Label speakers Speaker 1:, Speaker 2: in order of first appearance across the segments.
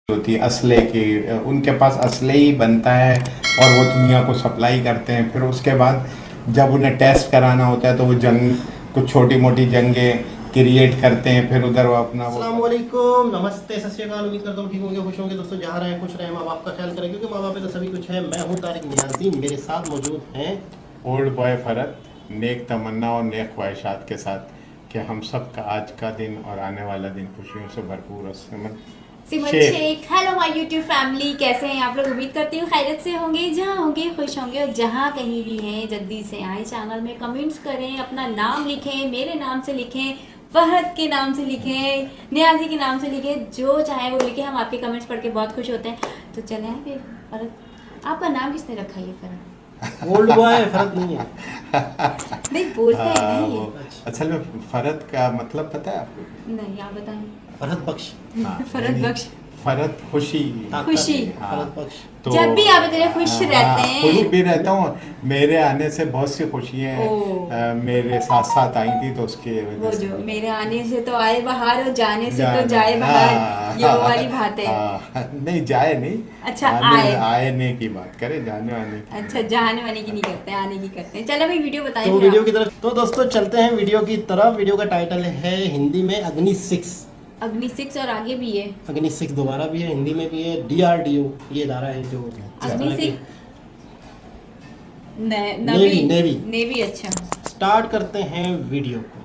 Speaker 1: होती है असले की, उनके पास असले ही बनता है और वो दुनिया को सप्लाई करते हैं। फिर उसके बाद जब उन्हें टेस्ट कराना होता है तो वो जंग, कुछ छोटी मोटी जंगें क्रिएट करते हैं, फिर उधर वो अपना
Speaker 2: अस्सलाम वालेकुम, नमस्ते, सत श्री अकाल। उम्मीद करता हूँ ठीक होंगे, खुश होंगे दोस्तों। जहाँ रहें खुश रहें, माँ बाप का ख्याल करें, क्योंकि माँ बाप पे तो सभी कुछ है। मैं हूँ तारिक नियाज़ी, मेरे साथ मौजूद हैं
Speaker 1: ओल्ड बॉय फरत, नेक तमन्ना और नेक ख्वाहिशात के साथ कि हम सब का आज का दिन और आने वाला दिन खुशियों से भरपूर हो।
Speaker 3: Simar Shaikh, hello my YouTube family, कैसे हैं आप लोग? उम्मीद करती हूँ खैरियत से होंगे, जहाँ होंगे खुश होंगे, और जहाँ कहीं भी हैं जल्दी से आए चैनल में कमेंट्स करें, अपना नाम लिखें, मेरे नाम से लिखें, फहद के नाम से लिखें, नियाजी के नाम से लिखें, जो चाहे वो लिखें। हम आपके कमेंट्स पढ़ के बहुत खुश होते हैं। तो चले हैं फिर। फरद, आपका नाम किसने रखा है? फरद
Speaker 2: ओल्ड बॉय, फरक नहीं है।
Speaker 3: नहीं बोलते हैं नहीं।
Speaker 1: असल में फरद का मतलब पता है आपको?
Speaker 3: नहीं, आप बताएं।
Speaker 2: फरहत बख्श,
Speaker 3: फरद बख्श,
Speaker 1: फरद खुशी,
Speaker 3: खुशी।
Speaker 2: फरहत बख्श।
Speaker 1: तो
Speaker 3: जब भी आप इतने खुश रहते हैं।
Speaker 1: खुश भी रहता हूँ। मेरे आने से बहुत सी खुशियाँ मेरे साथ साथ आई थी, तो उसके
Speaker 3: वो जो मेरे आने से तो आए बाहर और जाने से तो जाए बाहर, ये वो वाली बात है।
Speaker 1: नहीं, जाए नहीं,
Speaker 3: अच्छा,
Speaker 1: आने की बात करें, जाने वाने की।
Speaker 3: अच्छा, जाने वाने की नहीं करते, आने की करते हैं। चलो भाई वीडियो बताएं।
Speaker 2: तो वीडियो की तरफ, तो दोस्तों चलते हैं वीडियो की तरफ। वीडियो का टाइटल है हिंदी में अग्नि 6।
Speaker 3: अग्नि 6 और आगे भी है
Speaker 2: अग्नि 6 दोबारा भी है, हिंदी में भी है। DRDO ये इदारा है जो
Speaker 3: अग्नि 6 नेवी। अच्छा,
Speaker 2: स्टार्ट करते हैं वीडियो को।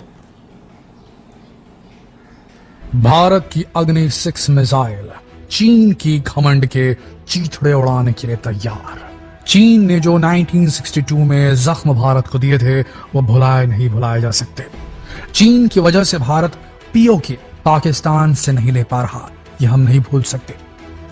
Speaker 4: भारत की अग्नि 6 मिसाइल चीन की घमंड के चीथड़े उड़ाने के लिए तैयार। चीन ने जो 1962 में जख्म भारत को दिए थे वो नहीं भुलाए जा सकते। चीन की वजह से भारत POK पाकिस्तान से नहीं ले पा रहा, ये हम नहीं भूल सकते।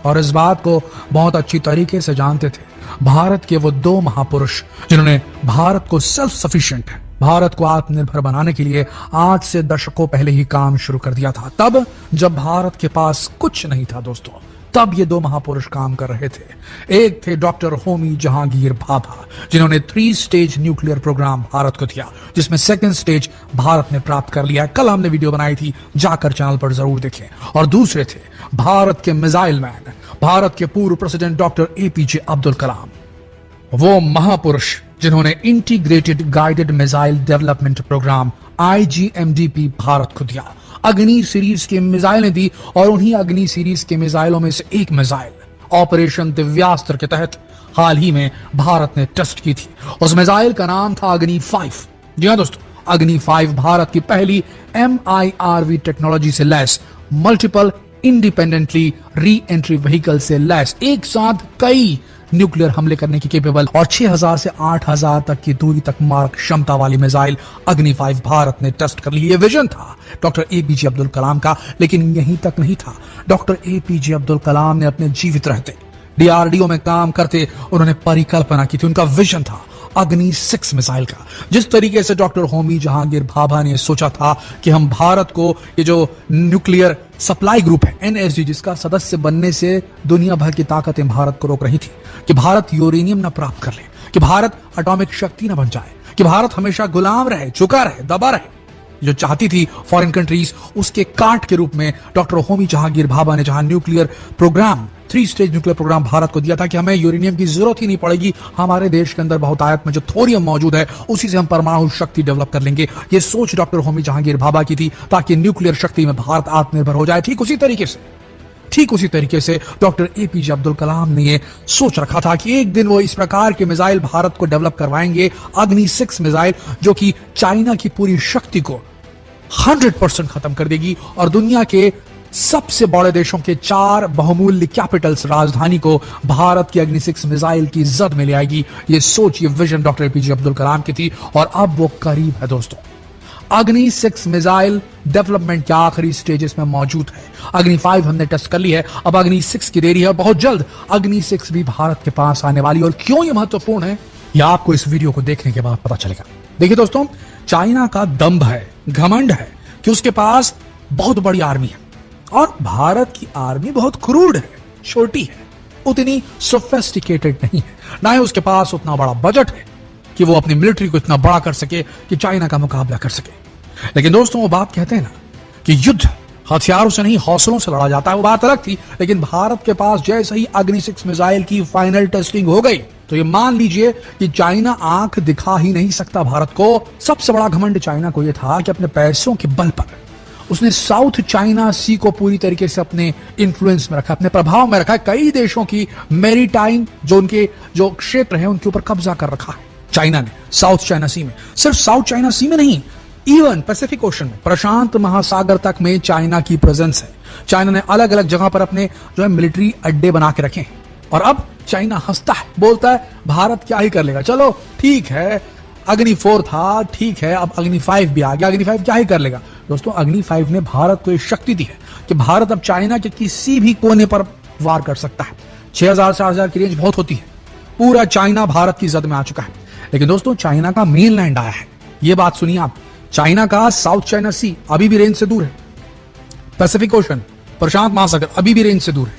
Speaker 4: और इस बात को बहुत अच्छी तरीके से जानते थे भारत के वो 2 महापुरुष जिन्होंने भारत को सेल्फ सफिशिएंट, भारत को आत्मनिर्भर बनाने के लिए आज से दशकों पहले ही काम शुरू कर दिया था। तब जब भारत के पास कुछ नहीं था दोस्तों, तब ये 2 महापुरुष काम कर रहे थे। एक थे डॉक्टर होमी जहांगीर भाभा, जिन्होंने 3 स्टेज न्यूक्लियर प्रोग्राम भारत को दिया, जिसमें 2nd स्टेज भारत ने प्राप्त कर लिया है। कल हमने वीडियो बनाई थी, जाकर चैनल पर जरूर देखें। और दूसरे थे भारत के मिसाइल मैन, भारत के पूर्व president doctor APJ Abdul Kalam, वो महापुरुष जिन्होंने integrated guided missile development programme IGMDP Bharat को दिया। अग्नि सीरीज की मिसाइलें दी, और उन्हीं अग्नि सीरीज के मिसाइलों में से एक मिसाइल ऑपरेशन दिव्यास्त्र के तहत हाल ही में भारत ने टेस्ट की थी। उस मिसाइल का नाम था अग्नि 5। जी हाँ दोस्तों, अग्नि 5 भारत की पहली MIRV टेक्नोलॉजी से लैस multiple independently re entry vehicle से लैस, एक साथ कई न्यूक्लियर हमले करने की केपेबल और 6000 से 8000 तक की दूरी तक मार क्षमता वाली मिसाइल अग्नि 5 भारत ने टेस्ट कर ली। ये विजन था डॉक्टर APJ अब्दुल कलाम का, लेकिन यहीं तक नहीं था। डॉक्टर APJ अब्दुल कलाम ने अपने जीवित रहते DRDO में काम करते उन्होंने परिकल्पना की थी, उनका विजन था अग्नि 6 मिसाइल का। जिस तरीके से डॉक्टर होमी जहांगीर भाभा ने सोचा था कि हम भारत को, ये जो न्यूक्लियर सप्लाई ग्रुप है NSG, जिसका सदस्य बनने से दुनिया भर की ताकतें भारत को रोक रही थी कि भारत यूरेनियम न प्राप्त कर ले, कि भारत एटॉमिक शक्ति न बन जाए, कि भारत हमेशा गुलाम रहे, झुका रहे, दबा रहे, जो चाहती थी फॉरेन कंट्रीज, उसके काट के रूप में डॉक्टर होमी जहांगीर भाभा ने जहां nuclear programme 3 stage nuclear programme Bharat को दिया था कि हमें यूरेनियम की जरूरत ही नहीं पड़ेगी, हमारे देश के अंदर बहुतायत में जो थोरियम मौजूद है उसी से हम परमाणु शक्ति डेवलप कर लेंगे। ये सोच डॉक्टर होमी जहांगीर भाभा की थी, ताकि न्यूक्लियर शक्ति में भारत आत्मनिर्भर हो जाए। ठीक उसी तरीके से डॉक्टर APJ अब्दुल कलाम ने ये सोच रखा था कि एक दिन वो इस प्रकार के मिसाइल भारत को डेवलप करवाएंगे, अग्नि 6 मिसाइल, जो कि चाइना की पूरी शक्ति को 100% खत्म कर देगी और दुनिया के सबसे बड़े देशों के 4 बहुमूल्य कैपिटल्स राजधानी को भारत की अग्नि 6 मिसाइल की जद में ले आएगी। ये सोच, ये विजन डॉक्टर APJ अब्दुल कलाम की थी, और अब वो करीब है दोस्तों। अग्नि 6 मिसाइल डेवलपमेंट के आखिरी स्टेजेस में मौजूद है। अग्नि 5 हमने टेस्ट कर ली है, अब अग्नि 6 की देरी है, और बहुत जल्द अग्नि 6 भी भारत के पास आने वाली। और क्यों ये महत्वपूर्ण है, यह आपको इस वीडियो को देखने के बाद पता चलेगा। देखिए दोस्तों, चाइना का दंभ है, घमंड है कि उसके पास बहुत बड़ी आर्मी है, और भारत की आर्मी बहुत क्रूड है, छोटी है, उतनी सोफिस्टिकेटेड नहीं है, ना ही उसके पास उतना बड़ा बजट है कि वो अपनी मिलिट्री को इतना बड़ा कर सके कि चाइना का मुकाबला कर सके। लेकिन दोस्तों, वो बात कहते हैं ना कि युद्ध हथियारों से नहीं हौसलों से लड़ा जाता है, वो बात अलग थी। लेकिन भारत के पास जैसे ही अग्नि 6 मिसाइल की फाइनल टेस्टिंग हो गई तो ये मान लीजिए कि चाइना आंख दिखा ही नहीं सकता भारत को। सबसे बड़ा घमंड चाइना को यह था कि अपने पैसों के बल पर उसने साउथ चाइना सी को पूरी तरीके से अपने इन्फ्लुएंस में रखा, अपने प्रभाव में रखा है। कई देशों की मैरीटाइम जो उनके जो क्षेत्र है उनके ऊपर कब्जा कर रखा है चाइना ने साउथ चाइना सी में। सिर्फ साउथ चाइना सी में नहीं, इवन पैसिफिक ओशन में, प्रशांत महासागर तक में चाइना की प्रेजेंस है। चाइना ने अलग अलग जगह पर अपने जो है मिलिट्री अड्डे बना के रखे हैं। और अब चाइना हंसता है, बोलता है भारत क्या ही कर लेगा, चलो ठीक है अग्नि 4 था, ठीक है अब अग्नि 5 भी आ गया, अग्नि 5 क्या ही कर लेगा। दोस्तों अग्नि 5 ने भारत को एक शक्ति दी है कि भारत अब चाइना के किसी भी कोने पर वार कर सकता है। 6000 4000 की रेंज बहुत होती है, पूरा चाइना भारत की जद में आ चुका है। लेकिन दोस्तों चाइना का मेन लैंड आया है, यह बात सुनिए आप। चाइना का साउथ चाइना सी अभी भी रेंज से दूर है, पैसिफिक ओशन प्रशांत महासागर अभी भी रेंज से दूर है।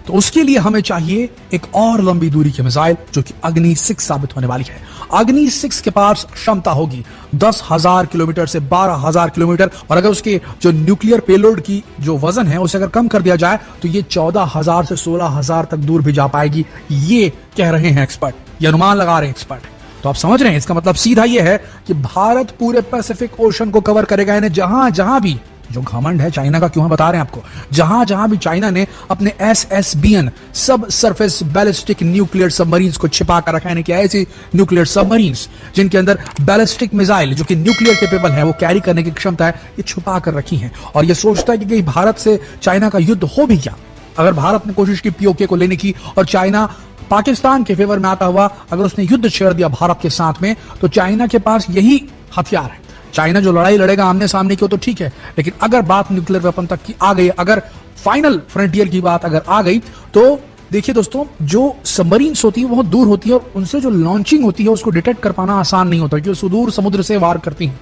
Speaker 4: तो उसके लिए हमें चाहिए एक और लंबी दूरी की मिसाइल जो कि अग्नि 6 साबित होने वाली है। अग्नि 6 के पास क्षमता होगी 10,000 किलोमीटर से 12,000 किलोमीटर, और अगर उसके जो न्यूक्लियर पेलोड की जो वजन है उसे अगर कम कर दिया जाए तो ये 14,000 से 16,000 तक दूर भी जा पाएगी। ये कह रहे हैं एक्सपर्ट, ये अनुमान लगा रहे हैं एक्सपर्ट। तो आप समझ रहे हैं, इसका मतलब सीधा ये है कि भारत पूरे पैसिफिक ओशन को कवर करेगा। यानी जहां जहां भी जो घमंड है चाइना का, क्यों हम बता रहे हैं आपको, जहां जहां भी चाइना ने अपने SSBN सब सरफेस बैलिस्टिक न्यूक्लियर सबमरीन्स को छिपा कर रखा है, यानी कि ऐसी न्यूक्लियर सबमरीन्स जिनके अंदर बैलिस्टिक मिसाइल जो कि न्यूक्लियर केपेबल है वो कैरी करने की क्षमता है, ये छुपा कर रखी है। और ये सोचता है कि कहीं भारत से चाइना का युद्ध हो भी क्या। अगर भारत ने कोशिश की POK को लेने की और चाइना पाकिस्तान के फेवर में आता हुआ अगर उसने युद्ध छेड़ दिया भारत के साथ में, तो चाइना के पास यही हथियार है। चाइना जो लड़ाई लड़ेगा आमने सामने की तो ठीक है, लेकिन अगर बात न्यूक्लियर वेपन तक की आ गई, अगर फाइनल फ्रंटियर की बात अगर आ गई, तो देखिए दोस्तों जो सबमरीन्स होती है वो बहुत दूर होती है और उनसे जो लॉन्चिंग होती है उसको डिटेक्ट कर पाना आसान नहीं होता, क्योंकि सुदूर समुद्र से वार करती हैं।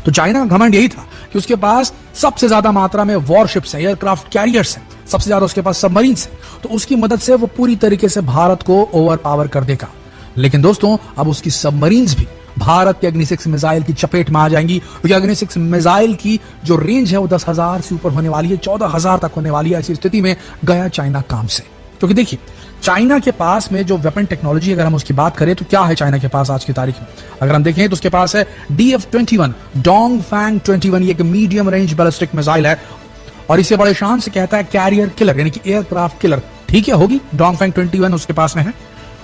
Speaker 4: तो चाइना का घमंड यही था कि उसके पास सबसे ज्यादा मात्रा में वॉरशिप्स है, एयरक्राफ्ट कैरियर्स है, सबसे ज्यादा उसके पास सबमरीन्स है, तो उसकी मदद से वो पूरी तरीके से भारत को ओवर पावर कर देगा। लेकिन दोस्तों अब उसकी सबमरीन्स भी भारत के अग्नि 6 मिसाइल की चपेट में आ जाएंगी, क्योंकि अग्नि 6 मिसाइल की जो रेंज है वो 10,000 से ऊपर होने वाली है, 14,000 तक होने वाली है। ऐसी स्थिति में गया चाइना काम से, क्योंकि देखिए चाइना के पास में जो वेपन टेक्नोलॉजी अगर हम उसकी बात करें तो क्या है चाइना के पास आज की तारीख में, अगर हम देखें तो उसके पास है DF-21 डोंगफैंग 21। ये एक मीडियम रेंज बैलिस्टिक मिसाइल है और इसे बड़े शान से कहता है कैरियर किलर, यानी कि एयरक्राफ्ट किलर। ठीक है, होगी डोंगफैंग 21 उसके पास में है,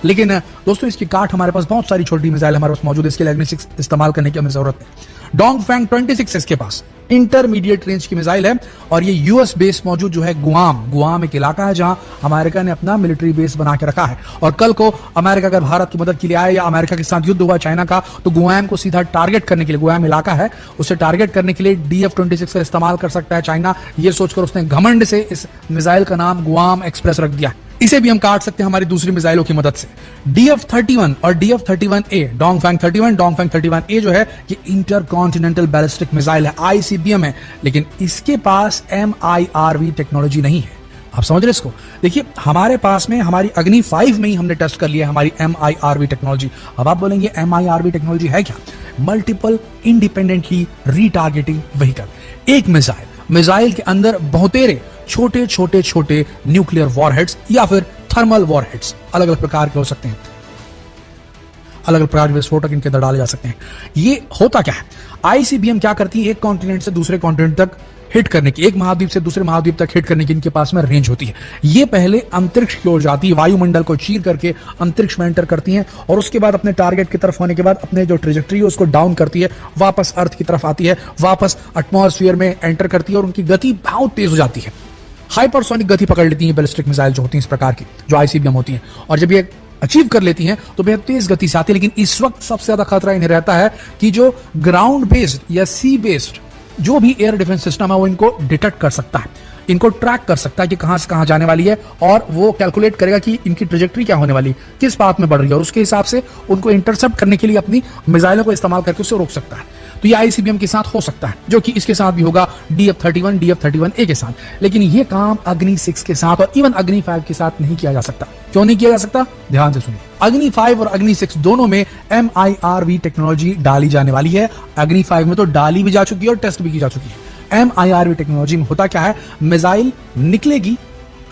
Speaker 4: लेकिन दोस्तों इसकी काट हमारे पास बहुत सारी छोटी मिसाइल हमारे पास मौजूद है, इसके लिए अग्नि 6 इस्तेमाल करने की हमें जरूरत है। डोंगफैंग 26 इसके पास इंटरमीडिएट रेंज की मिसाइल है और ये यूएस बेस मौजूद जो है गुआम एक इलाका है जहां अमेरिका ने अपना मिलिट्री बेस बना के रखा है। और कल को अमेरिका अगर भारत की मदद के लिए आए या अमेरिका के साथ युद्ध हुआ चाइना का, तो गुआम को सीधा टारगेट करने के लिए, गुआम इलाका है उसे टारगेट करने के लिए DF-26 का इस्तेमाल कर सकता है चाइना। ये सोचकर उसने घमंड से इस मिसाइल का नाम गुआम एक्सप्रेस रख दिया। इसे भी हम काट सकते हैं हमारी दूसरी मिसाइलों की मदद से। DF-31 और DF-31A, डोंगफैंग 31, डोंगफैंग 31A जो है ये इंटरकॉन्टिनेंटल बैलिस्टिक मिसाइल है, ICBM है, लेकिन इसके पास MIRV टेक्नोलॉजी नहीं है। आप समझ रहे इसको? देखिए हमारे पास में हमारी अग्नि 5 में ही हमने टेस्ट कर लिया हमारी MIRV टेक्नोलॉजी। अब आप बोलेंगे MIRV टेक्नोलॉजी है क्या? Multiple independently retargeting vehicle. एक मिसाइल के अंदर बहुतेरे छोटे छोटे छोटे न्यूक्लियर वॉरहेड्स या फिर थर्मल वॉरहेड्स अलग अलग प्रकार के हो सकते हैं, अलग अलग प्रकार के विस्फोटक इनके अंदर डाले जा सकते हैं। ये होता क्या है? ICBM क्या करती है? एक कॉन्टिनेंट से दूसरे कॉन्टिनेंट तक हिट करने की, एक महाद्वीप से दूसरे महाद्वीप तक हिट करने की इनके पास में रेंज होती है। ये पहले अंतरिक्ष की ओर जाती है, वायुमंडल को चीर करके अंतरिक्ष में एंटर करती हैं और उसके बाद अपने टारगेट की तरफ होने के बाद अपने जो ट्रेजेक्ट्री है उसको डाउन करती है, वापस अर्थ की तरफ आती है, वापस एटमॉस्फेयर में एंटर करती है और उनकी गति बहुत तेज हो जाती है। हाइपरसोनिक गति पकड़ लेती है बैलिस्टिक मिसाइल जो होती है इस प्रकार की, जो ICBM होती है, और जब ये अचीव कर लेती हैं तो बेहद तेज गति से आती है। लेकिन इस वक्त सबसे ज्यादा खतरा इन्हें रहता है कि जो ग्राउंड बेस्ड या सी बेस्ड जो भी एयर डिफेंस सिस्टम है वो इनको डिटेक्ट कर सकता है, इनको ट्रैक कर सकता है कि कहां से कहां जाने वाली है, और वो कैलकुलेट करेगा कि इनकी ट्रेजेक्ट्री क्या होने वाली है, किस पाथ में बढ़ रही है, और उसके हिसाब से उनको इंटरसेप्ट करने के लिए अपनी मिसाइलों को इस्तेमाल करके उसे रोक सकता है। तो ये ICBM के साथ हो सकता है, जो कि इसके साथ भी होगा DF-31, DF-31A के साथ। लेकिन ये काम अग्नि 6 के साथ और इवन अग्नि 5 के साथ नहीं किया जा सकता। क्यों नहीं किया जा सकता? ध्यान से सुनिए। अग्नि 5 और अग्नि 6 दोनों में MIRV टेक्नोलॉजी डाली जाने वाली है। अग्नि 5 में तो डाली भी जा चुकी है और टेस्ट भी की जा चुकी है। MIRV टेक्नोलॉजी में होता क्या है, मिसाइल निकलेगी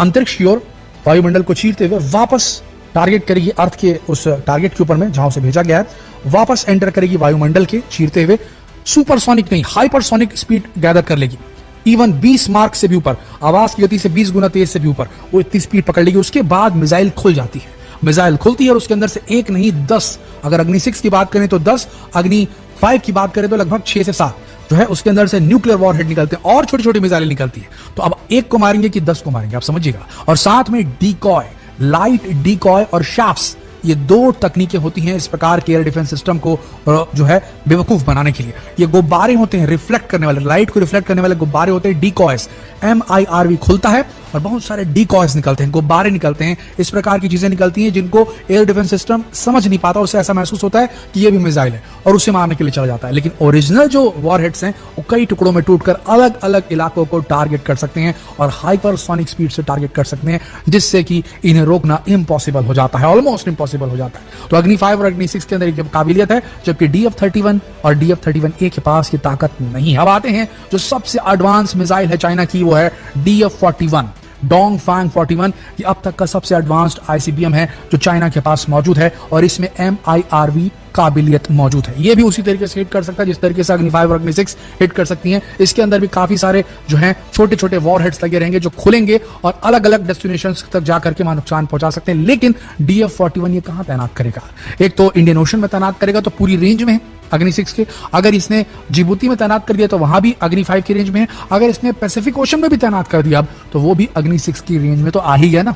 Speaker 4: अंतरिक्ष की ओर, वायुमंडल को चीरते हुए वापस टारगेट करेगी अर्थ के उस टारगेट के ऊपर में जहां उसे भेजा गया है, वापस एंटर करेगी वायुमंडल के चीरते हुए, सुपरसोनिक नहीं हाइपरसोनिक स्पीड गैदर कर लेगी, इवन 20 मार्क से भी ऊपर, आवाज की गति से 20 गुना तेज से भी ऊपर वो इतनी स्पीड पकड़ लेगी। उसके बाद मिसाइल खुल जाती है, मिसाइल खुलती है और उसके अंदर से एक नहीं 10, अगर अग्नि 6 की बात करें तो 10, अग्नि 5 की बात करें तो लगभग 6 से 7 जो है उसके अंदर से न्यूक्लियर वॉरहेड निकलते हैं और छोटी छोटी मिसाइलें निकलती है। तो अब एक को मारेंगे कि 10 को मारेंगे, आप समझिएगा। और साथ में डीकॉय, लाइट डीकॉय और शाफ्ट्स, ये 2 तकनीकें होती हैं इस प्रकार के एयर डिफेंस सिस्टम को जो है बेवकूफ बनाने के लिए। ये गुब्बारे होते हैं रिफ्लेक्ट करने वाले, लाइट को रिफ्लेक्ट करने वाले गुब्बारे होते हैं डीकॉयस। MIRV खुलता है और बहुत सारे डीकॉयस निकलते हैं, गुब्बारे निकलते हैं, इस प्रकार की चीजें निकलती हैं जिनको एयर डिफेंस सिस्टम समझ नहीं पाता। उसे ऐसा महसूस होता है कि ये भी मिसाइल है और उसे मारने के लिए चला जाता है। लेकिन ओरिजिनल जो वॉरहेड्स हैं वो कई टुकड़ों में टूटकर अलग अलग इलाकों को टारगेट कर सकते हैं और हाइपरसोनिक स्पीड से टारगेट कर सकते हैं, जिससे कि इन्हें रोकना इम्पॉसिबल हो जाता है, ऑलमोस्ट इम्पॉसिबल हो जाता है। तो अग्नि 5 और अग्नि 6 के अंदर एक काबिलियत है, जबकि DF-31 और DF-31A के पास ये ताकत नहीं है। अब आते हैं जो सबसे एडवांस मिसाइल है चाइना की, वो है DF-41, डोंगफांग 41। ये अब तक का सबसे एडवांस्ड ICBM है जो चाइना के पास मौजूद है और इसमें MIRV काबिलियत मौजूद है। ये भी उसी तरीके से हिट कर सकता है जिस तरीके से अग्नि 5 और अग्नि 6 हिट कर सकती हैं। इसके अंदर भी काफी सारे जो हैं छोटे छोटे वॉरहेड्स लगे रहेंगे जो खुलेंगे और अलग अलग डेस्टिनेशंस तक जाकर के वहां नुकसान पहुंचा सकते हैं। लेकिन DF-41 ये कहां तैनात करेगा? एक तो इंडियन ओशन में तैनात करेगा तो पूरी रेंज में है अग्नि 6 के। अगर इसने जिबूती में तैनात कर दिया तो वहां भी अग्नि 5 की रेंज में है। अगर इसने पैसिफिक ओशन में भी तैनात कर दिया अब तो वो भी अग्नि 6 की रेंज में तो आ ही गया ना,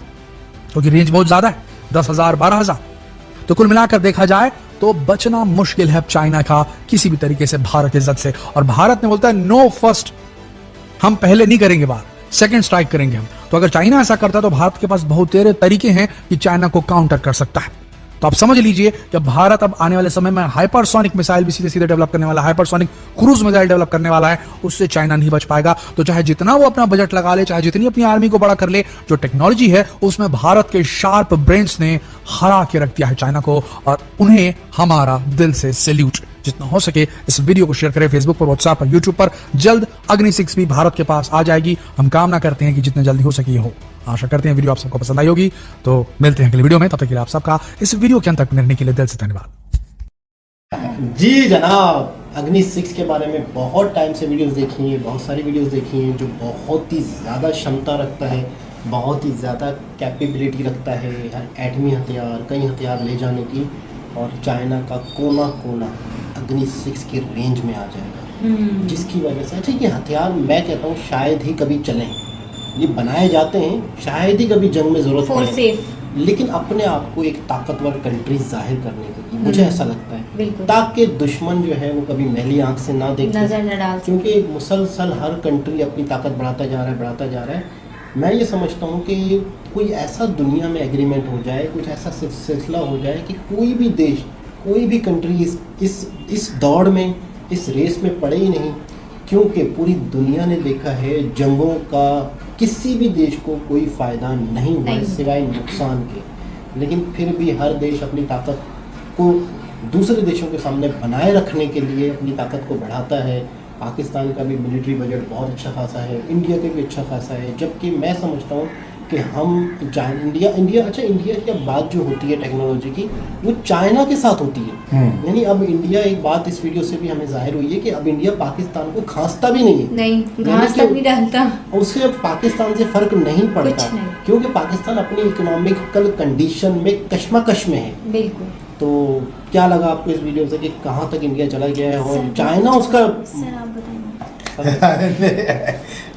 Speaker 4: क्योंकि रेंज बहुत ज्यादा है, 10,000 12,000। तो कुल मिलाकर देखा जाए तो बचना मुश्किल है चाइना का किसी भी तरीके से भारत इज्जत से। और भारत ने बोलता है नो फर्स्ट, हम पहले नहीं करेंगे बार, सेकंड स्ट्राइक करेंगे हम। तो अगर चाइना ऐसा करता तो भारत के पास बहुत तेरे तरीके हैं कि चाइना को काउंटर कर सकता है। तो आप समझ लीजिए कि भारत अब आने वाले समय में हाइपरसोनिक मिसाइल भी सीधे सीधे डेवलप करने वाला है, हाइपरसोनिक क्रूज मिसाइल डेवलप करने वाला है, उससे चाइना नहीं बच पाएगा। तो चाहे जितना वो अपना बजट लगा ले, चाहे जितनी अपनी आर्मी को बड़ा कर ले, जो टेक्नोलॉजी है उसमें भारत के शार्प ब्रेन्स ने हरा के रख दिया है चाइना को, और उन्हें हमारा दिल से सैल्यूट। जितना हो सके इस वीडियो को शेयर करें फेसबुक पर, व्हाट्सएप पर, यूट्यूब पर। जल्द अग्नि 6 भी भारत के पास आ जाएगी। हम कामना करते हैं कि जितने जल्दी हो सके ये हो। आशा करते हैं वीडियो आप सबको पसंद आई होगी। तो मिलते हैं अगली वीडियो में, तब तक के लिए आप सबका इस वीडियो के अंत तक रहने के लिए दिल से धन्यवाद।
Speaker 2: जी जनाब, अग्नि 6 के बारे में बहुत टाइम से वीडियोस देखी हैं, बहुत सारी वीडियोस देखी हैं, जो बहुत ही ज़्यादा क्षमता रखता है, बहुत ही ज़्यादा कैपेबिलिटी रखता है, एटमी हथियार, कई हथियार ले जाने की। और चाइना का कोना कोना अग्नि 6 के रेंज में आ जाएगा, जिसकी वजह से अच्छा ये हथियार मैं कहता हूँ शायद ही कभी चलें। ये बनाए जाते हैं, शायद ही कभी जंग में ज़रूरत पड़े, लेकिन अपने आप को एक ताकतवर कंट्री जाहिर करने के लिए मुझे ऐसा लगता है, ताकि दुश्मन जो है वो कभी मैली आंख से ना देखे,
Speaker 3: नजर न डाल।
Speaker 2: क्योंकि मुसलसल हर कंट्री अपनी ताकत बढ़ाता जा रहा है, बढ़ाता जा रहा है। मैं ये समझता हूँ कि कोई ऐसा दुनिया में एग्रीमेंट हो जाए, कुछ ऐसा सिलसिला हो जाए कि कोई भी देश, कोई भी कंट्री इस दौड़ में, इस रेस में पड़े ही नहीं। क्योंकि पूरी दुनिया ने देखा है जंगों का किसी भी देश को कोई फ़ायदा नहीं हुआ सिवाय नुकसान के, लेकिन फिर भी हर देश अपनी ताकत को दूसरे देशों के सामने बनाए रखने के लिए अपनी ताकत को बढ़ाता है। पाकिस्तान का भी मिलिट्री बजट बहुत अच्छा खासा है, इंडिया का भी अच्छा खासा है, जबकि मैं समझता हूँ कि हम इंडिया की बात जो होती है टेक्नोलॉजी की, वो चाइना के साथ होती है। यानी अब इंडिया, एक बात इस वीडियो से भी हमें जाहिर हुई है कि अब इंडिया पाकिस्तान को खांसता भी नहीं है,
Speaker 3: नहीं घास तक नहीं डालता,
Speaker 2: उससे अब पाकिस्तान से फर्क नहीं पड़ता, क्योंकि पाकिस्तान अपनी इकोनॉमिकल कंडीशन में कशमकश में है।
Speaker 3: बिल्कुल।
Speaker 2: तो क्या लगा आपको इस वीडियो से कि कहाँ तक इंडिया चला गया है और चाइना उसका?
Speaker 3: सर आप बताइए।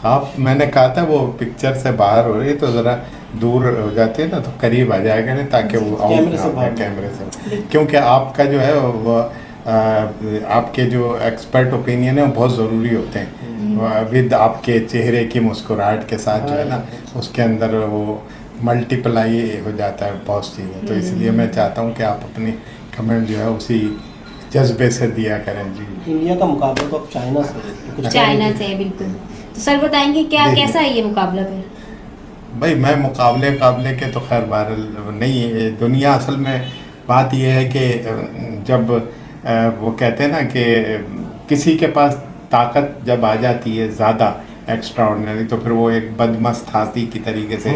Speaker 1: आप, मैंने कहा था वो पिक्चर से बाहर हो रही है तो ज़रा दूर हो जाते हैं ना तो करीब आ जाएगा ना, ताकि वो कैमरे से, क्योंकि आपका जो है वो आपके जो एक्सपर्ट ओपिनियन है वो बहुत ज़रूरी होते हैं, विद आपके चेहरे की मुस्कुराहट के साथ जो है ना उसके अंदर वो मल्टीप्लाई हो जाता है बहुत चीज़ें। तो इसलिए मैं चाहता हूँ कि आप अपनी कमेंट जो है उसी जज्बे से दिया करें। जी,
Speaker 2: इंडिया का मुकाबला तो अब
Speaker 3: चाइना से बिल्कुल। तो सर बताएंगे क्या कैसा है ये मुकाबला फिर?
Speaker 1: भाई मैं मुकाबले के तो खैर बहरहाल नहीं है दुनिया। असल में बात यह है कि जब वो कहते हैं ना कि किसी के पास ताकत जब आ जाती है ज़्यादा एक्स्ट्रा ऑर्डिनरी, तो फिर वो एक बदमस्त हाथी की तरीके से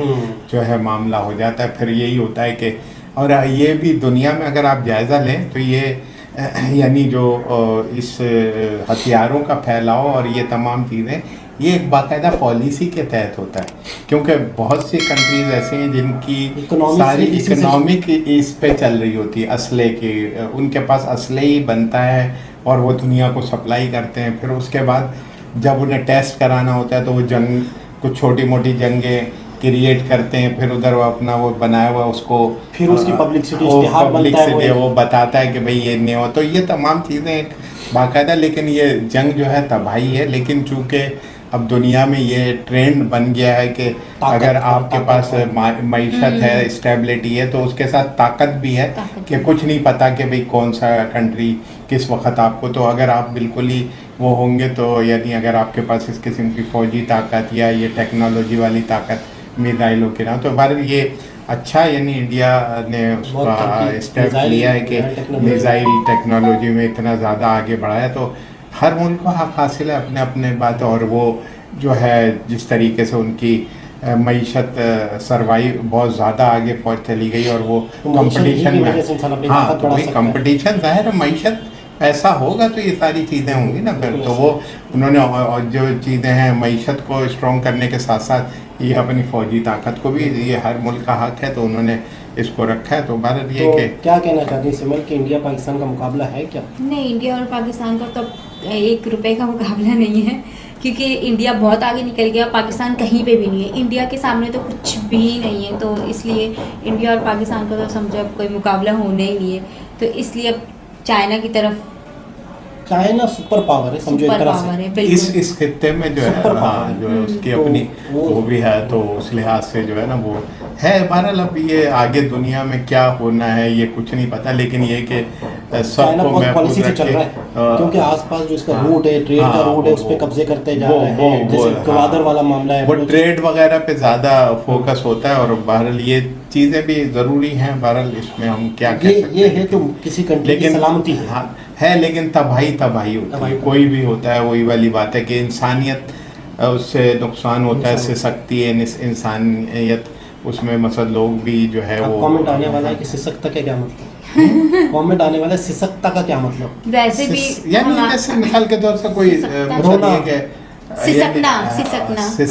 Speaker 1: जो है मामला हो जाता है। फिर यही होता है कि, और ये भी दुनिया में अगर आप जायज़ा लें तो ये यानी जो इस हथियारों का फैलाव और ये तमाम चीज़ें, ये एक बाकायदा पॉलिसी के तहत होता है, क्योंकि बहुत सी कंट्रीज ऐसे हैं जिनकी सारी इकोनॉमिक इस पे चल रही होती है, असले की, उनके पास असले ही बनता है और वो दुनिया को सप्लाई करते हैं। फिर उसके बाद जब उन्हें टेस्ट कराना होता है तो वो जंग, कुछ छोटी मोटी जंगें क्रिएट करते हैं, फिर उधर वो अपना वो बनाया हुआ उसको,
Speaker 2: फिर उसकी पब्लिसिटी
Speaker 1: वो बताता है कि भाई ये नहीं हो, तो ये तमाम चीज़ें एक बाकायदा, लेकिन ये जंग जो है तबाही है। लेकिन चूँकि अब दुनिया में ये ट्रेंड बन गया है कि अगर आपके पास मईशत है, स्टेबिलिटी है, तो उसके साथ ताकत भी है कि कुछ नहीं पता कि भाई कौन सा कंट्री किस वक्त आपको, तो अगर आप बिल्कुल ही वो होंगे तो यानी अगर आपके पास इस किस्म की फ़ौजी ताकत या ये टेक्नोलॉजी वाली ताकत मिसाइलों की ना, तो भारत ये अच्छा, यानी इंडिया ने उसका स्टेप लिया है कि मिसाइल टेक्नोलॉजी में इतना ज़्यादा आगे बढ़ा है। तो हर मुल्क को हक हासिल है अपने अपने बात, और वो जो है जिस तरीके से उनकी मईशत सरवाइव बहुत ज़्यादा आगे पहुँच चली गई, और वो कंपटीशन में, हाँ तो वही कंपटीशन ज़ाहिर है, मईशत ऐसा होगा तो ये सारी चीज़ें होंगी ना फिर, तो वो उन्होंने और जो चीज़ें हैं मईशत को स्ट्रॉन्ग करने के साथ साथ ये अपनी फ़ौजी ताकत को भी, ये हर मुल्क का हक है, तो उन्होंने इसको रखा है। तो भारत ये
Speaker 2: तो
Speaker 1: कि
Speaker 2: क्या कहना चाहते हैं सिमल कि इंडिया पाकिस्तान का मुकाबला है क्या?
Speaker 3: नहीं, इंडिया और पाकिस्तान का तो 1 रुपए का मुकाबला नहीं है, क्योंकि इंडिया बहुत आगे निकल गया, पाकिस्तान कहीं पे भी नहीं है, इंडिया के सामने तो कुछ भी नहीं है। तो इसलिए इंडिया और पाकिस्तान का तो समझो अब कोई मुकाबला होना ही नहीं है। तो इसलिए अब चाइना की तरफ,
Speaker 2: चाइना सुपर पावर है, समझो एक
Speaker 3: सुपर
Speaker 2: तरह
Speaker 3: पावर
Speaker 2: से
Speaker 3: है बिल्कुल।
Speaker 1: इस खित्ते में जो है, हाँ जो है उसकी
Speaker 2: तो
Speaker 1: अपनी
Speaker 2: वो
Speaker 1: भी है, तो उस लिहाज से जो है ना वो है। बहरहाल अब ये आगे दुनिया में क्या होना है ये कुछ नहीं पता, लेकिन ये कि
Speaker 2: चाइना
Speaker 1: सबको
Speaker 2: बहुत पॉलिसी
Speaker 1: महफूज
Speaker 2: से चल रहा है, क्योंकि आसपास जो इसका रूट है, ट्रेड का रूट है, उस पर कब्जे करते जा रहे हैं, जैसे गवादर वाला मामला है,
Speaker 1: वो ट्रेड वगैरह पे ज़्यादा फोकस होता है, और बहरहाल ये चीज़ें भी ज़रूरी हैं। बहरहाल इसमें हम क्या कह सकते हैं,
Speaker 2: ये है तो किसी कंट्री की सलामती है।
Speaker 1: हाँ है, लेकिन तबाही होती है, कोई भी होता है, वही वाली बात है कि इंसानियत उससे नुकसान होता है, सिसकती है इंसानियत उसमें, मतलब लोग भी जो है वो
Speaker 2: कमेंट आने वाला है कि सिसकता का क्या मतलब, कमेंट आने वाला है सिसकता का क्या मतलब,
Speaker 3: वैसे भी
Speaker 1: यानी जैसे मिसाल के तौर से कोई
Speaker 2: रोना,
Speaker 3: सिसकना।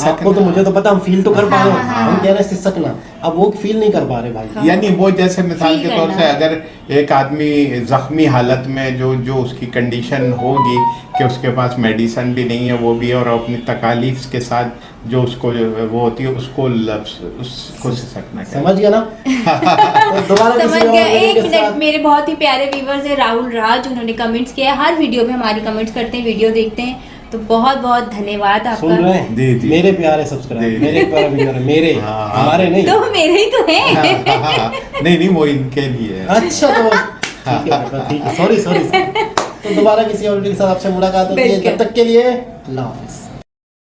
Speaker 2: आपको तो, मुझे तो पता, हम फील तो कर पा रहे हैं, हम कह रहे हैं सिसकना, अब वो फील नहीं कर पा रहे भाई।
Speaker 1: यानी वो जैसे मिसाल के तौर से अगर एक आदमी जख्मी हालत में जो उसकी कंडीशन होगी कि उसके पास मेडिसिन भी नहीं है, वो भी, और अपनी तकालीफ के साथ जो उसको वो होती है उसको सिसकना,
Speaker 2: समझ गया ना? दोबारा
Speaker 3: समझ गया। 1 मिनट, मेरे बहुत ही प्यारे व्यूवर्स है राहुल राज, उन्होंने कमेंट्स किया, हर वीडियो में हमारी कमेंट्स करते हैं, वीडियो देखते हैं, तो बहुत बहुत धन्यवाद आपका।
Speaker 2: सुन रहे हैं?
Speaker 1: जी।
Speaker 2: मेरे प्यारे सब्सक्राइबर, मेरे प्यारे व्यूअर, मेरे हमारे नहीं,
Speaker 3: तो मेरे ही तो हैं।
Speaker 1: नहीं वो इनके लिए है।
Speaker 2: अच्छा तो ठीक है, सॉरी। तो दोबारा किसी और वीडियो के साथ आपसे मुलाकात होती है, तब तक के लिए अल्लाह हाफिज़।